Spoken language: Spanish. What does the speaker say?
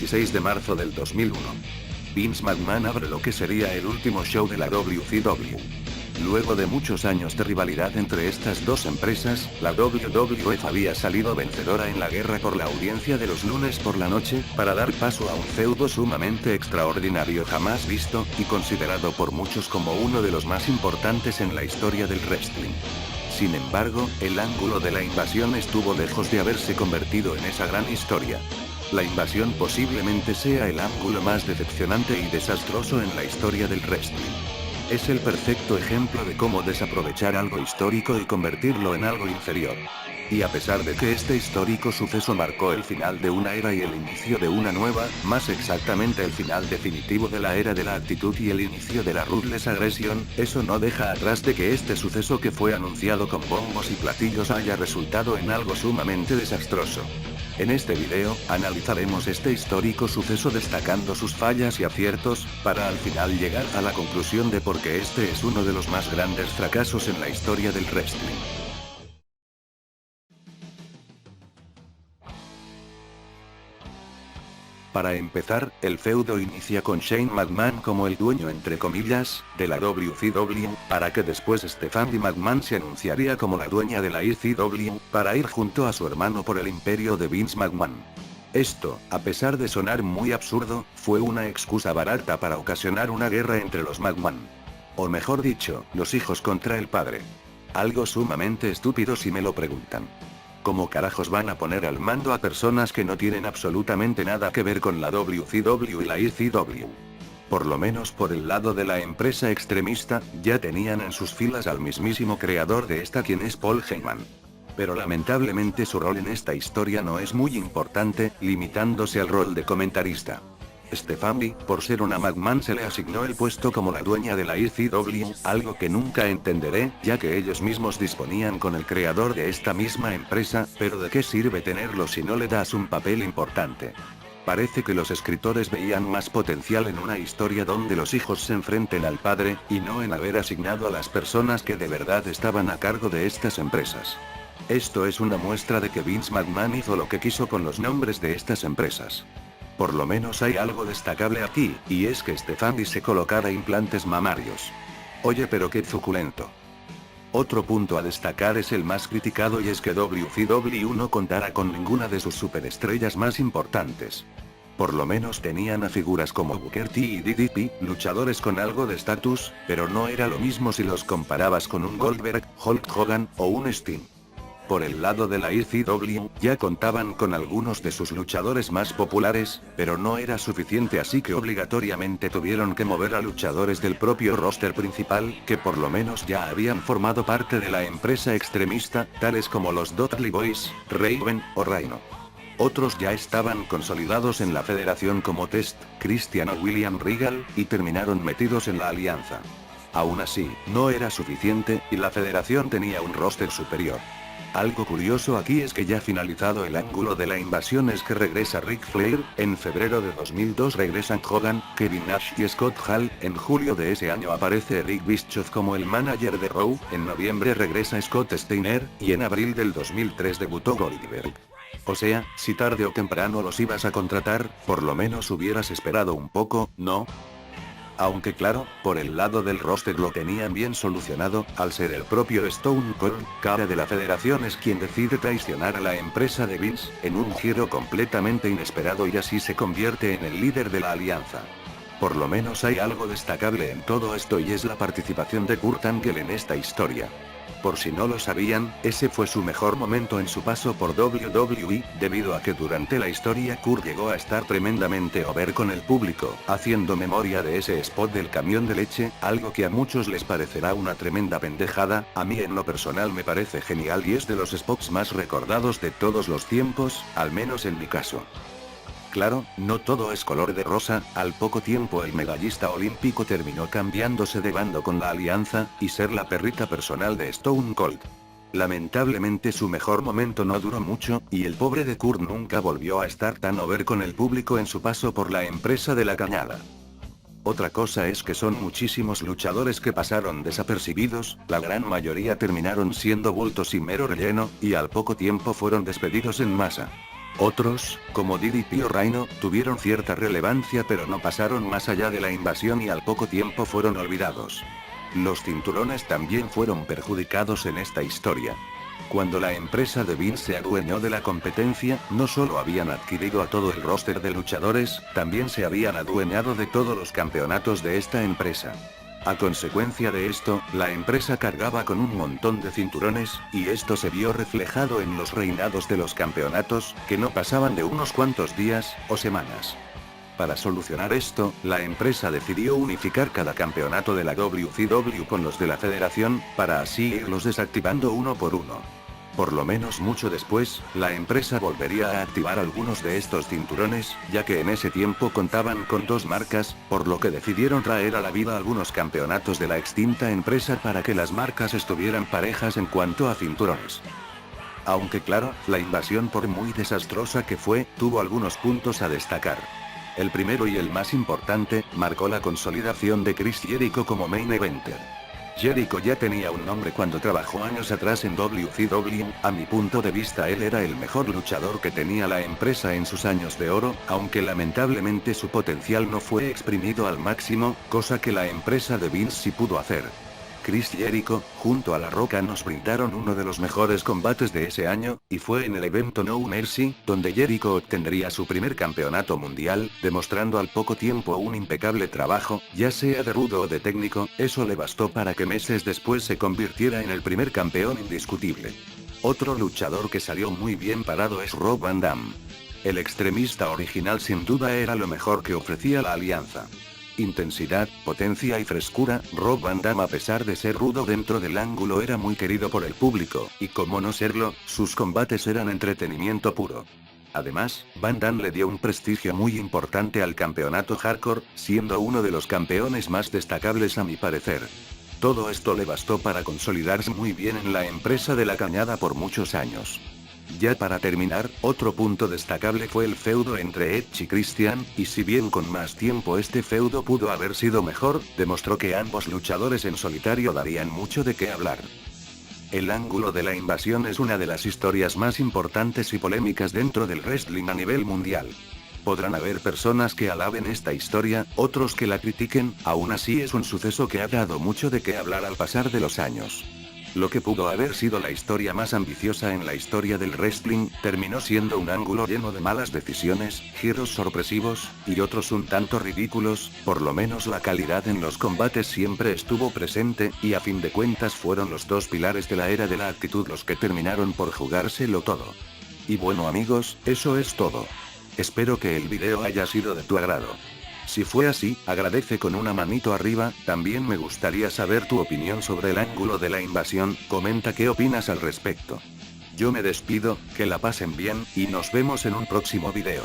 16 de marzo del 2001. Vince McMahon abre lo que sería el último show de la WCW. Luego de muchos años de rivalidad entre estas dos empresas, la WWF había salido vencedora en la guerra por la audiencia de los lunes por la noche, para dar paso a un feudo sumamente extraordinario jamás visto, y considerado por muchos como uno de los más importantes en la historia del wrestling. Sin embargo, el ángulo de la invasión estuvo lejos de haberse convertido en esa gran historia. La invasión posiblemente sea el ángulo más decepcionante y desastroso en la historia del wrestling. Es el perfecto ejemplo de cómo desaprovechar algo histórico y convertirlo en algo inferior. Y a pesar de que este histórico suceso marcó el final de una era y el inicio de una nueva, más exactamente el final definitivo de la era de la actitud y el inicio de la ruthless aggression, eso no deja atrás de que este suceso que fue anunciado con bombos y platillos haya resultado en algo sumamente desastroso. En este video, analizaremos este histórico suceso destacando sus fallas y aciertos, para al final llegar a la conclusión de por qué este es uno de los más grandes fracasos en la historia del wrestling. Para empezar, el feudo inicia con Shane McMahon como el dueño entre comillas, de la WCW, para que después Stephanie McMahon se anunciaría como la dueña de la ECW, para ir junto a su hermano por el imperio de Vince McMahon. Esto, a pesar de sonar muy absurdo, fue una excusa barata para ocasionar una guerra entre los McMahon. O mejor dicho, los hijos contra el padre. Algo sumamente estúpido si me lo preguntan. ¿Cómo carajos van a poner al mando a personas que no tienen absolutamente nada que ver con la WCW y la ECW? Por lo menos por el lado de la empresa extremista, ya tenían en sus filas al mismísimo creador de esta quien es Paul Heyman. Pero lamentablemente su rol en esta historia no es muy importante, limitándose al rol de comentarista. Stephanie, por ser una McMahon se le asignó el puesto como la dueña de la ECW, algo que nunca entenderé, ya que ellos mismos disponían con el creador de esta misma empresa, pero ¿de qué sirve tenerlo si no le das un papel importante? Parece que los escritores veían más potencial en una historia donde los hijos se enfrenten al padre, y no en haber asignado a las personas que de verdad estaban a cargo de estas empresas. Esto es una muestra de que Vince McMahon hizo lo que quiso con los nombres de estas empresas. Por lo menos hay algo destacable aquí, y es que Stephanie se colocara implantes mamarios. Oye, pero qué suculento. Otro punto a destacar es el más criticado, y es que WCW no contara con ninguna de sus superestrellas más importantes. Por lo menos tenían a figuras como Booker T y DDP, luchadores con algo de estatus, pero no era lo mismo si los comparabas con un Goldberg, Hulk Hogan, o un Sting. Por el lado de la ECW, ya contaban con algunos de sus luchadores más populares, pero no era suficiente, así que obligatoriamente tuvieron que mover a luchadores del propio roster principal, que por lo menos ya habían formado parte de la empresa extremista, tales como los Dudley Boyz, Raven, o Rhino. Otros ya estaban consolidados en la federación como Test, Christian o William Regal, y terminaron metidos en la alianza. Aún así, no era suficiente, y la federación tenía un roster superior. Algo curioso aquí es que ya finalizado el ángulo de la invasión es que regresa Ric Flair, en febrero de 2002 regresan Hogan, Kevin Nash y Scott Hall, en julio de ese año aparece Eric Bischoff como el manager de Raw, en noviembre regresa Scott Steiner, y en abril del 2003 debutó Goldberg. O sea, si tarde o temprano los ibas a contratar, por lo menos hubieras esperado un poco, ¿no? Aunque claro, por el lado del roster lo tenían bien solucionado, al ser el propio Stone Cold, cara de la federación, es quien decide traicionar a la empresa de Vince, en un giro completamente inesperado, y así se convierte en el líder de la alianza. Por lo menos hay algo destacable en todo esto, y es la participación de Kurt Angle en esta historia. Por si no lo sabían, ese fue su mejor momento en su paso por WWE, debido a que durante la historia Kurt llegó a estar tremendamente over con el público, haciendo memoria de ese spot del camión de leche, algo que a muchos les parecerá una tremenda pendejada, a mí en lo personal me parece genial y es de los spots más recordados de todos los tiempos, al menos en mi caso. Claro, no todo es color de rosa, al poco tiempo el medallista olímpico terminó cambiándose de bando con la alianza, y ser la perrita personal de Stone Cold. Lamentablemente su mejor momento no duró mucho, y el pobre de Kurt nunca volvió a estar tan over con el público en su paso por la empresa de la cañada. Otra cosa es que son muchísimos luchadores que pasaron desapercibidos, la gran mayoría terminaron siendo bultos y mero relleno, y al poco tiempo fueron despedidos en masa. Otros, como DDP o Rhino, tuvieron cierta relevancia pero no pasaron más allá de la invasión y al poco tiempo fueron olvidados. Los cinturones también fueron perjudicados en esta historia. Cuando la empresa de Vince se adueñó de la competencia, no solo habían adquirido a todo el roster de luchadores, también se habían adueñado de todos los campeonatos de esta empresa. A consecuencia de esto, la empresa cargaba con un montón de cinturones, y esto se vio reflejado en los reinados de los campeonatos, que no pasaban de unos cuantos días, o semanas. Para solucionar esto, la empresa decidió unificar cada campeonato de la WCW con los de la federación, para así irlos desactivando uno por uno. Por lo menos mucho después, la empresa volvería a activar algunos de estos cinturones, ya que en ese tiempo contaban con dos marcas, por lo que decidieron traer a la vida algunos campeonatos de la extinta empresa para que las marcas estuvieran parejas en cuanto a cinturones. Aunque claro, la invasión, por muy desastrosa que fue, tuvo algunos puntos a destacar. El primero y el más importante, marcó la consolidación de Chris Jericho como main eventer. Jericho ya tenía un nombre cuando trabajó años atrás en WCW, a mi punto de vista él era el mejor luchador que tenía la empresa en sus años de oro, aunque lamentablemente su potencial no fue exprimido al máximo, cosa que la empresa de Vince sí pudo hacer. Chris Jericho, junto a La Roca, nos brindaron uno de los mejores combates de ese año, y fue en el evento No Mercy, donde Jericho obtendría su primer campeonato mundial, demostrando al poco tiempo un impecable trabajo, ya sea de rudo o de técnico. Eso le bastó para que meses después se convirtiera en el primer campeón indiscutible. Otro luchador que salió muy bien parado es Rob Van Dam. El extremista original sin duda era lo mejor que ofrecía la alianza. Intensidad, potencia y frescura, Rob Van Dam, a pesar de ser rudo dentro del ángulo, era muy querido por el público, y como no serlo, sus combates eran entretenimiento puro. Además, Van Dam le dio un prestigio muy importante al campeonato hardcore, siendo uno de los campeones más destacables a mi parecer. Todo esto le bastó para consolidarse muy bien en la empresa de la Cañada por muchos años. Ya para terminar, otro punto destacable fue el feudo entre Edge y Christian, y si bien con más tiempo este feudo pudo haber sido mejor, demostró que ambos luchadores en solitario darían mucho de qué hablar. El ángulo de la invasión es una de las historias más importantes y polémicas dentro del wrestling a nivel mundial. Podrán haber personas que alaben esta historia, otros que la critiquen, aún así es un suceso que ha dado mucho de qué hablar al pasar de los años. Lo que pudo haber sido la historia más ambiciosa en la historia del wrestling, terminó siendo un ángulo lleno de malas decisiones, giros sorpresivos, y otros un tanto ridículos. Por lo menos la calidad en los combates siempre estuvo presente, y a fin de cuentas fueron los dos pilares de la era de la actitud los que terminaron por jugárselo todo. Y bueno amigos, eso es todo. Espero que el video haya sido de tu agrado. Si fue así, agradece con una manito arriba. También me gustaría saber tu opinión sobre el ángulo de la invasión, comenta qué opinas al respecto. Yo me despido, que la pasen bien, y nos vemos en un próximo video.